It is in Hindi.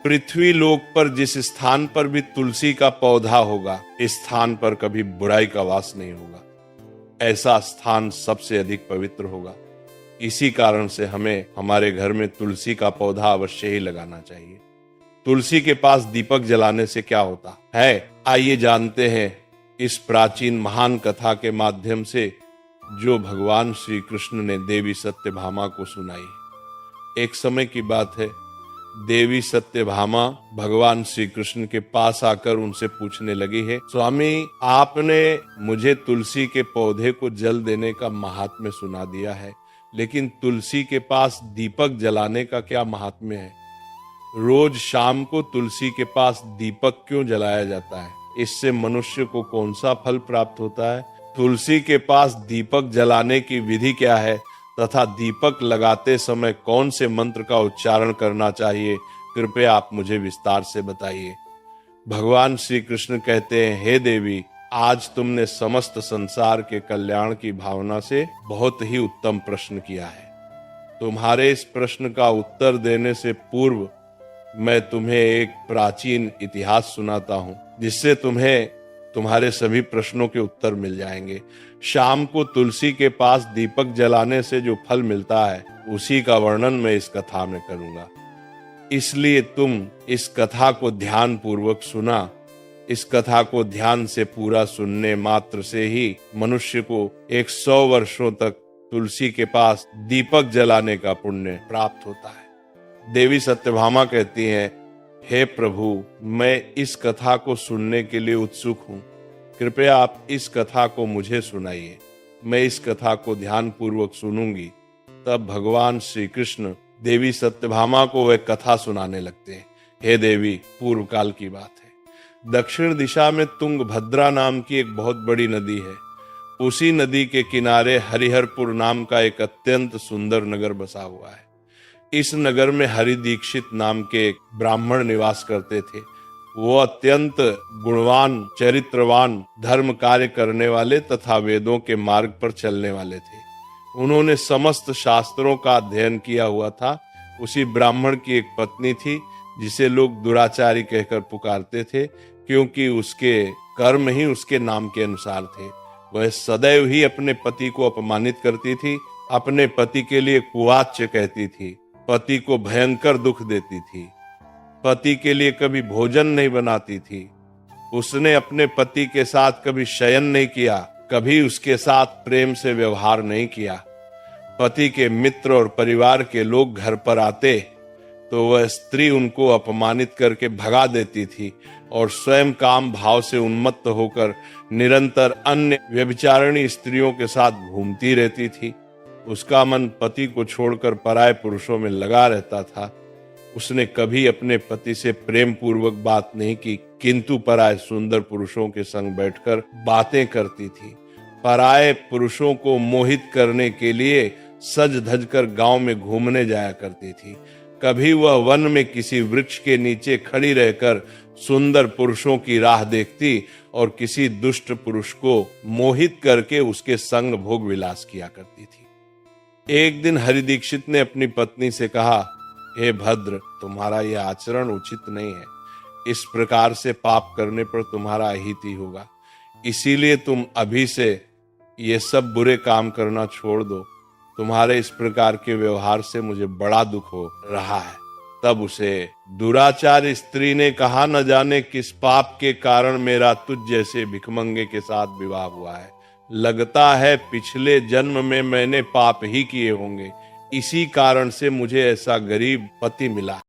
पृथ्वी लोक पर जिस स्थान पर भी तुलसी का पौधा होगा, इस स्थान पर कभी बुराई का वास नहीं होगा। ऐसा स्थान सबसे अधिक पवित्र होगा। इसी कारण से हमें हमारे घर में तुलसी का पौधा अवश्य ही लगाना चाहिए। तुलसी के पास दीपक जलाने से क्या होता है, आइए जानते हैं इस प्राचीन महान कथा के माध्यम से जो भगवान श्री कृष्ण ने देवी सत्यभामा को सुनाई। एक समय की बात है, देवी सत्यभामा भगवान श्री कृष्ण के पास आकर उनसे पूछने लगी है, स्वामी आपने मुझे तुलसी के पौधे को जल देने का महात्म्य सुना दिया है, लेकिन तुलसी के पास दीपक जलाने का क्या महात्म्य है? रोज शाम को तुलसी के पास दीपक क्यों जलाया जाता है? इससे मनुष्य को कौन सा फल प्राप्त होता है? तुलसी के पास दीपक जलाने की विधि क्या है तथा दीपक लगाते समय कौन से मंत्र का उच्चारण करना चाहिए, कृपया आप मुझे विस्तार से बताइए। भगवान श्री कृष्ण कहते हैं, हे देवी, आज तुमने समस्त संसार के कल्याण की भावना से बहुत ही उत्तम प्रश्न किया है। तुम्हारे इस प्रश्न का उत्तर देने से पूर्व मैं तुम्हें एक प्राचीन इतिहास सुनाता हूँ, जिससे तुम्हें तुम्हारे सभी प्रश्नों के उत्तर मिल जाएंगे। शाम को तुलसी के पास दीपक जलाने से जो फल मिलता है, उसी का वर्णन मैं इस कथा में करूंगा। इसलिए तुम इस कथा को ध्यान पूर्वक सुना। इस कथा को ध्यान से पूरा सुनने मात्र से ही मनुष्य को 100 वर्षों तक तुलसी के पास दीपक जलाने का पुण्य प्राप्त होता है। देवी सत्यभामा कहती हैं, हे प्रभु, मैं इस कथा को सुनने के लिए उत्सुक हूँ। कृपया आप इस कथा को मुझे सुनाइए। मैं इस कथा को ध्यान पूर्वक सुनूंगी। तब भगवान श्री कृष्ण देवी सत्यभामा को वह कथा सुनाने लगते हैं। हे देवी, पूर्व काल की बात है। दक्षिण दिशा में तुंगभद्रा नाम की एक बहुत बड़ी नदी है। उसी नदी के किनारे हरिहरपुर नाम का एक अत्यंत सुंदर नगर बसा हुआ है। इस नगर में हरि दीक्षित नाम के एक ब्राह्मण निवास करते थे। वो अत्यंत गुणवान, चरित्रवान, धर्म कार्य करने वाले तथा वेदों के मार्ग पर चलने वाले थे। उन्होंने समस्त शास्त्रों का अध्ययन किया हुआ था। उसी ब्राह्मण की एक पत्नी थी, जिसे लोग दुराचारी कहकर पुकारते थे, क्योंकि उसके कर्म ही उसके नाम के अनुसार थे। वह सदैव ही अपने पति को अपमानित करती थी, अपने पति के लिए कुवाच्य कहती थी, पति को भयंकर दुख देती थी, पति के लिए कभी भोजन नहीं बनाती थी। उसने अपने पति के साथ कभी शयन नहीं किया, कभी उसके साथ प्रेम से व्यवहार नहीं किया। पति के मित्र और परिवार के लोग घर पर आते तो वह स्त्री उनको अपमानित करके भगा देती थी और स्वयं काम भाव से उन्मत्त होकर निरंतर अन्य व्यभिचारिणी स्त्रियों के साथ घूमती रहती थी। उसका मन पति को छोड़कर पराये पुरुषों में लगा रहता था। उसने कभी अपने पति से प्रेम पूर्वक बात नहीं की, किंतु पराये सुंदर पुरुषों के संग बैठकर बातें करती थी। पराये पुरुषों को मोहित करने के लिए सज धज कर गांव में घूमने जाया करती थी। कभी वह वन में किसी वृक्ष के नीचे खड़ी रहकर सुंदर पुरुषों की राह देखती और किसी दुष्ट पुरुष को मोहित करके उसके संग भोग विलास किया करती थी। एक दिन हरि दीक्षित ने अपनी पत्नी से कहा, हे भद्र, तुम्हारा यह आचरण उचित नहीं है। इस प्रकार से पाप करने पर तुम्हारा अहित ही होगा। इसीलिए तुम अभी से ये सब बुरे काम करना छोड़ दो। तुम्हारे इस प्रकार के व्यवहार से मुझे बड़ा दुख हो रहा है। तब उसे दुराचार स्त्री ने कहा, न जाने किस पाप के कारण मेरा तुझ जैसे भिखमंगे के साथ विवाह हुआ है। लगता है पिछले जन्म में मैंने पाप ही किए होंगे, इसी कारण से मुझे ऐसा गरीब पति मिला।